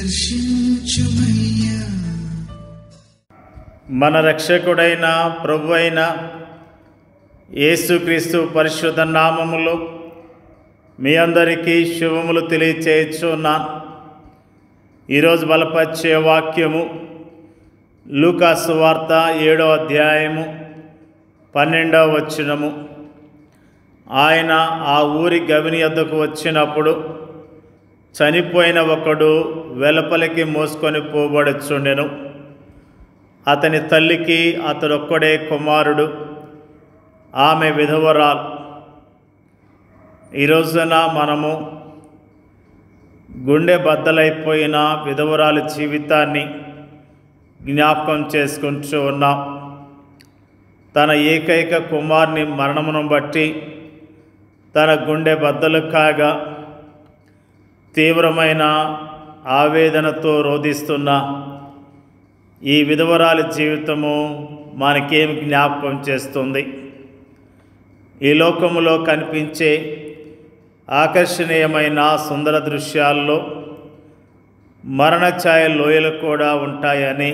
దర్శించుమయ్యా. మన రక్షకుడైన ప్రభు అయిన యేసుక్రీస్తు పరిశుద్ధ నామములో మీ అందరికీ శుభములు తెలియచేయుచున్నాను. ఈరోజు బలపరిచే వాక్యము లూకా సువార్త 7వ అధ్యాయము 12వ వచనము. ఆయన ఆ ఊరి గవిని యొద్దకు వచ్చినప్పుడు చనిపోయిన ఒకడు వెలుపలికి మోసుకొని పోబడుచుండెను. అతని తల్లికి అతడొక్కడే కుమారుడు, ఆమె విధవరాలు. ఈ రోజున మనము గుండె బద్దలైపోయిన విధవరాలి జీవితాన్ని జ్ఞాపకం చేసుకుంటూ ఉన్నాం. తన ఏకైక కుమారుని మరణమును బట్టి తన గుండె బద్దలు కాగా తీవ్రమైన ఆవేదనతో రోధిస్తున్న ఈ విధవరాలి జీవితము మనకేం జ్ఞాపకం చేస్తుంది? ఈ లోకములో కనిపించే ఆకర్షణీయమైన సుందర దృశ్యాల్లో మరణఛాయ లోయలు కూడా ఉంటాయని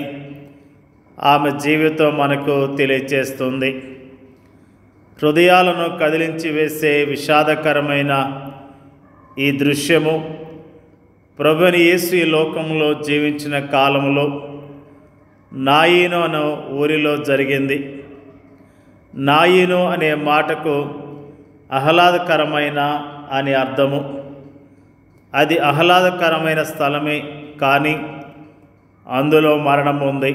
ఆమె జీవితం మనకు తెలియజేస్తుంది. హృదయాలను కదిలించి వేసే విషాదకరమైన ఈ దృశ్యము ప్రభుని యేసు ఈ లోకంలో జీవించిన కాలంలో నాయీను అనే ఊరిలో జరిగింది. నాయీను అనే మాటకు ఆహ్లాదకరమైన అని అర్థము. అది ఆహ్లాదకరమైన స్థలమే, కానీ అందులో మరణం ఉంది.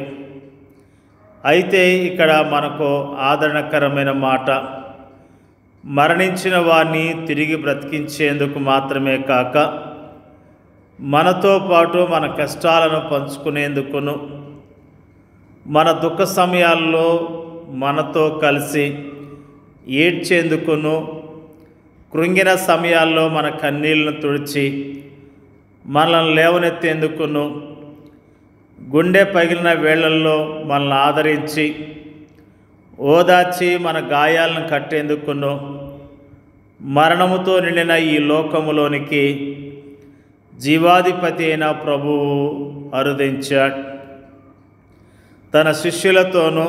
అయితే ఇక్కడ మనకు ఆదరణకరమైన మాట, మరణించిన వారిని తిరిగి బ్రతికించేందుకు మాత్రమే కాక మనతో పాటు మన కష్టాలను పంచుకునేందుకును, మన దుఃఖ సమయాల్లో మనతో కలిసి ఏడ్చేందుకును, కృంగిన సమయాల్లో మన కన్నీళ్లను తుడిచి మనల్ని లేవనెత్తేందుకును, గుండె పగిలిన వేళల్లో మనల్ని ఆదరించి ఓదార్చి మన గాయాలను కట్టేందుకును మరణముతో నిండిన ఈ లోకములోనికి జీవాధిపతి అయిన ప్రభువు అరుదించాడు. తన శిష్యులతోనూ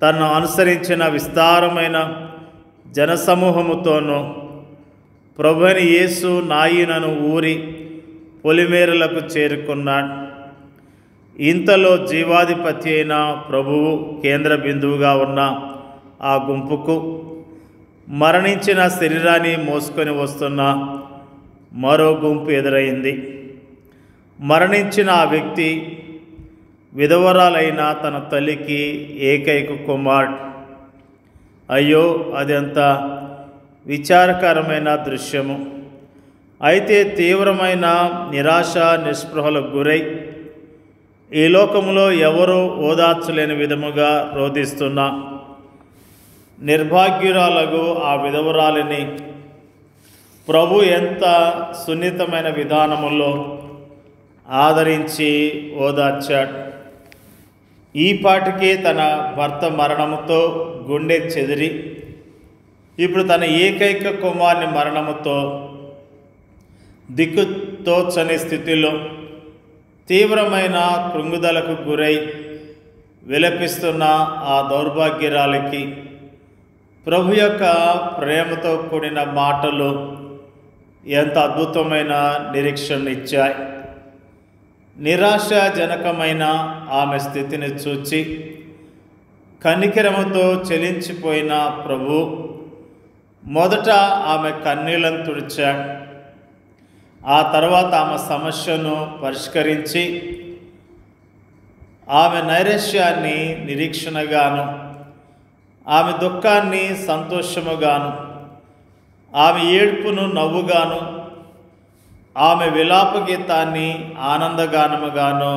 తనను అనుసరించిన విస్తారమైన జనసమూహముతోనూ ప్రభువైన యేసు నాయీనను ఊరి పొలిమేరలకు చేరుకున్నాడు. ఇంతలో జీవాధిపతి అయిన ప్రభువు కేంద్ర బిందువుగా ఉన్న ఆ గుంపుకు మరణించిన శరీరాన్ని మోసుకొని వస్తున్న మరో గుంపు ఎదురైంది. మరణించిన ఆ వ్యక్తి విధవరాలైన తన తల్లికి ఏకైక కుమారుడు. అయ్యో, అదెంత విచారకరమైన దృశ్యము! అయితే తీవ్రమైన నిరాశ నిస్పృహలకు గురై ఈ లోకంలో ఎవరూ ఓదార్చలేని విధముగా రోధిస్తున్న నిర్భాగ్యురాలకు ఆ విధవరాలిని ప్రభు ఎంత సున్నితమైన విధానములో ఆదరించి ఓదార్చాడు. ఈ పాటికే తన భర్త మరణముతో గుండె చెదిరి ఇప్పుడు తన ఏకైక కుమారుని మరణముతో దిక్కుతోచని స్థితిలో తీవ్రమైన కృంగుదలకు గురై విలపిస్తున్న ఆ దౌర్భాగ్యురాలికి ప్రభు యొక్క ప్రేమతో కూడిన మాటలు ఎంత అద్భుతమైన నిరీక్షణ ఇచ్చాయి. నిరాశాజనకమైన ఆమె స్థితిని చూచి కనికరముతో చెలించిపోయిన ప్రభు మొదట ఆమె కన్నీళ్లను తుడిచాడు. ఆ తర్వాత ఆమె సమస్యను పరిష్కరించి ఆమె నైరాశ్యాన్ని నిరీక్షణగాను, ఆమె దుఃఖాన్ని సంతోషముగాను, ఆమె ఏడ్పును నవ్వుగాను, ఆమె విలాప గీతాన్ని ఆనందగానముగాను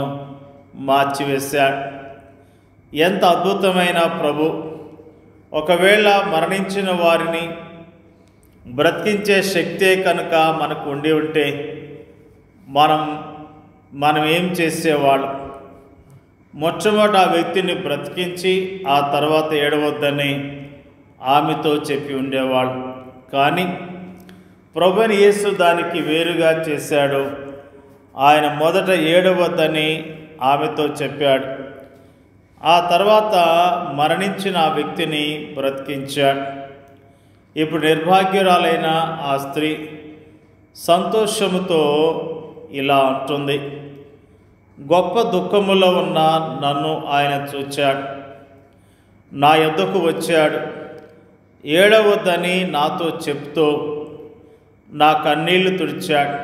మార్చివేశాడు. ఎంత అద్భుతమైన ప్రభు! ఒకవేళ మరణించిన వారిని బ్రతికించే శక్తే కనుక మనకు ఉండి ఉంటే మనం ఏం చేసేవాళ్ళం? మొట్టమొదట ఆ వ్యక్తిని బ్రతికించి ఆ తర్వాత ఏడవద్దని ఆమెతో చెప్పి ఉండేవాళ్ళు. కానీ ప్రభువైన యేసు దానికి వేరుగా చేశాడు. ఆయన మొదట ఏడవద్దని ఆమెతో చెప్పాడు. ఆ తర్వాత మరణించిన ఆ వ్యక్తిని బ్రతికించాడు. ఇప్పుడు నిర్భాగ్యురాలైన ఆ స్త్రీ సంతోషముతో ఇలా అంటుంది, గొప్ప దుఃఖములో ఉన్న నన్ను ఆయన చూచాడు, నా యొద్దకు వచ్చాడు, ఏడవద్దని నాతో చెప్తూ నా కన్నీళ్లు తుడిచాడు.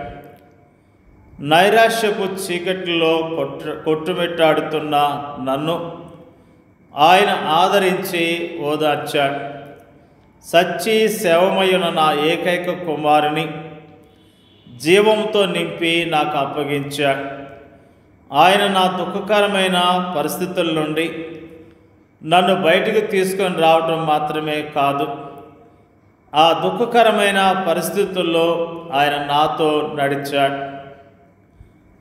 నైరాశ్యపు చీకటిలో కొట్టుమిట్టాడుతున్న నన్ను ఆయన ఆదరించి ఓదార్చాడు. సచ్చి శవమయున నా ఏకైక కుమారుని జీవంతో నింపి నాకు అప్పగించాడు. ఆయన నా దుఃఖకరమైన పరిస్థితుల నుండి నన్ను బయటకు తీసుకొని రావటం మాత్రమే కాదు, ఆ దుఃఖకరమైన పరిస్థితుల్లో ఆయన నాతో నడిచాడు.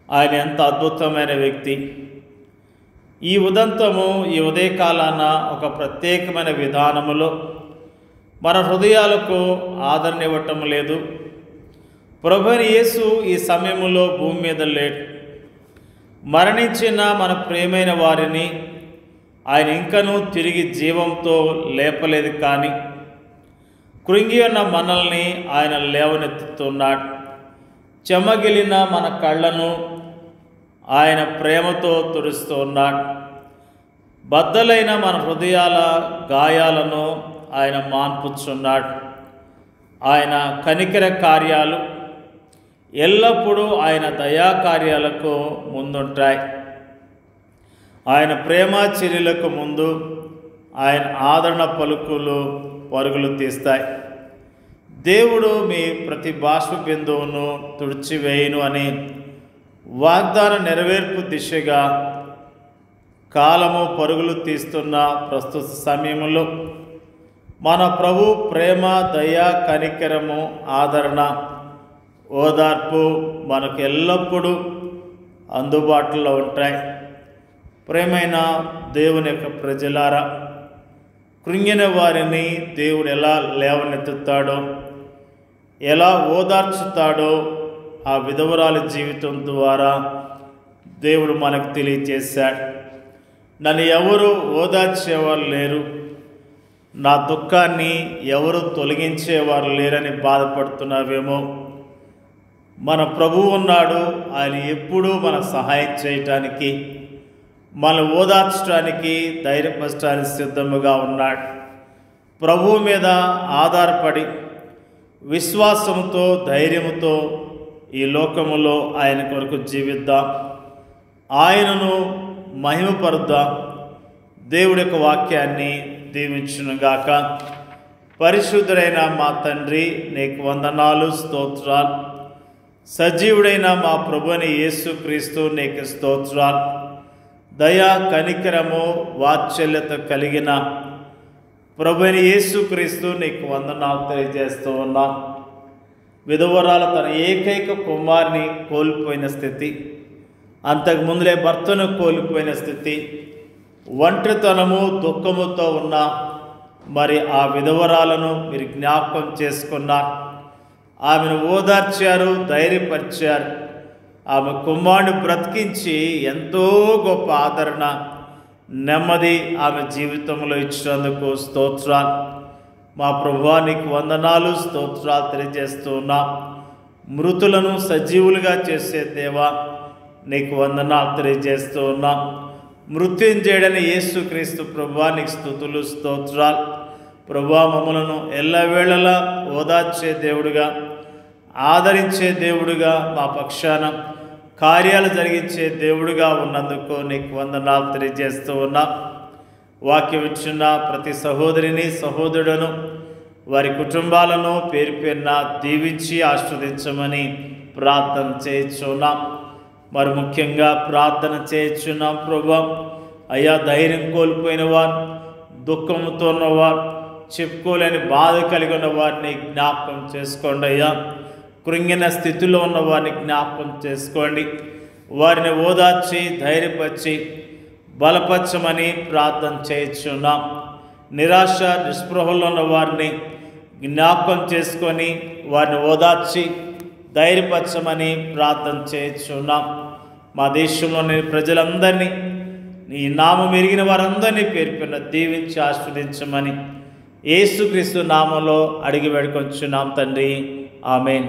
ఆయన ఎంత అద్భుతమైన వ్యక్తి! ఈ ఉదయకాలాన ఒక ప్రత్యేకమైన విధానములో మన హృదయాలకు ఆదరణ ఇవ్వటం లేదు. ప్రభువైన యేసు ఈ సమయంలో భూమి మీద లేడు. మరణించిన మన ప్రియమైన వారిని ఆయన ఇంకనూ తిరిగి జీవంతో లేపలేదు, కానీ కృంగి ఉన్న మనల్ని ఆయన లేవనెత్తుతున్నాడు. చెమ్మగిలిన మన కళ్ళను ఆయన ప్రేమతో తుడుస్తున్నాడు. బద్దలైన మన హృదయాల గాయాలను ఆయన మాన్పుచున్నాడు. ఆయన కనికర కార్యాలు ఎల్లప్పుడూ ఆయన దయా కార్యాలకు ముందుంటాయి. ఆయన ప్రేమ చర్యలకు ముందు ఆయన ఆదరణ పరుగులు తీస్తాయి. దేవుడు మీ ప్రతి బాష్ప బిందువును తుడిచివేయును అని వాగ్దాన నెరవేర్పు దిశగా కాలము పరుగులు తీస్తున్న ప్రస్తుత సమయంలో మన ప్రభు ప్రేమ, దయ, కనికరము, ఆదరణ, ఓదార్పు మనకు ఎల్లప్పుడూ అందుబాటులో ఉంటాయి. ప్రేమైన దేవుని యొక్క ప్రజలారా, కృంగిన వారిని దేవుడు ఎలా లేవనెత్తుతాడో, ఎలా ఓదార్చుతాడో ఆ విధవరాలి జీవితం ద్వారా దేవుడు మనకు తెలియజేశాడు. నన్ను ఎవరు ఓదార్చేవారు లేరు, నా దుఃఖాన్ని ఎవరు తొలగించేవారు లేరని బాధపడుతున్నావేమో, మన ప్రభువు ఉన్నాడు. ఆయన ఎప్పుడూ మన సహాయం చేయటానికి, మన ఓదార్చడానికి, ధైర్యపరచడానికి సిద్ధముగా ఉన్నాడు. ప్రభువు మీద ఆధారపడి విశ్వాసంతో, ధైర్యంతో ఈ లోకములో ఆయన కొరకు జీవిద్దాం, ఆయనను మహిమపరుద్దాం. దేవుడి యొక్క వాక్యాన్ని దీవించునుగాక. పరిశుద్ధుడైన మా తండ్రి, నీకు వందనాలు, స్తోత్రాలు. సజీవుడైన మా ప్రభుని యేసుక్రీస్తు, నీకు స్తోత్రాలు. దయా, కనికరము, వాత్సల్యత కలిగిన ప్రభుని యేసుక్రీస్తు, నీకు వందనాలు తెలియజేస్తూ ఉన్నా. విధవరాలు తన ఏకైక కుమారుని కోల్పోయిన స్థితి, అంతకుముందులే భర్తను కోల్పోయిన స్థితి, ఒంటరితనము, దుఃఖముతో ఉన్న మరి ఆ విధవరాలను మీరు జ్ఞాపకం చేసుకున్నారు. ఆమెను ఓదార్చారు, ధైర్యపరిచారు. ఆమె కుమారుని బ్రతికించి ఎంతో గొప్ప ఆదరణ, నెమ్మది ఆమె జీవితంలో ఇచ్చినందుకు స్తోత్రాలు. మా ప్రభువా, నీకు వందనాలు, స్తోత్రాలు తెలియజేస్తూ ఉన్నాం. మృతులను సజీవులుగా చేసే దేవా, నీకు వందనాలు తెలియజేస్తూ ఉన్నాం. మృత్యుంజయుడైన యేసుక్రీస్తు ప్రభువా, నీకు స్తుతులు, స్తోత్రాలు. ప్రభువా, మమ్మలను ఎల్లవేళలా ఓదార్చే దేవుడుగా, ఆదరించే దేవుడుగా, మా పక్షాన కార్యాలు జరిగించే దేవుడుగా ఉన్నందుకు నీకు వందనాలు తెలియజేస్తూ ఉన్నాం. వాక్యం ఇచ్చిన ప్రతి సహోదరిని, సహోదరుడును, వారి కుటుంబాలను పేరు పేరున దీవించి ఆశీర్వదించమని ప్రార్థన చేయించున్నాం. మరి ముఖ్యంగా ప్రార్థన చేయించున్నాం ప్రభువా, అయ్యా ధైర్యం కోల్పోయిన వారు, దుఃఖంతో ఉన్నవారు, చెప్పుకోలేని బాధ కలిగి ఉన్న వారిని జ్ఞాపకం చేసుకోండి అయ్యా. కృంగిన స్థితిలో ఉన్న వారిని జ్ఞాపకం చేసుకోండి. వారిని ఓదార్చి, ధైర్యపరిచి, బలపరచమని ప్రార్థన చేయించున్నాం. నిరాశ, నిస్పృహలో ఉన్న వారిని జ్ఞాపకం చేసుకొని వారిని ఓదార్చి, ధైర్యపరచమని ప్రార్థన చేస్తున్నాం. మా దేశంలోని ప్రజలందరినీ, నీ నామం ఎరిగిన వారందరినీ పేర్కొన్న దీవించి ఆస్వాదించమని యేసుక్రీస్తు నామంలో అడిగి వేడుకొంచున్నాం తండ్రి. ఆమేన్.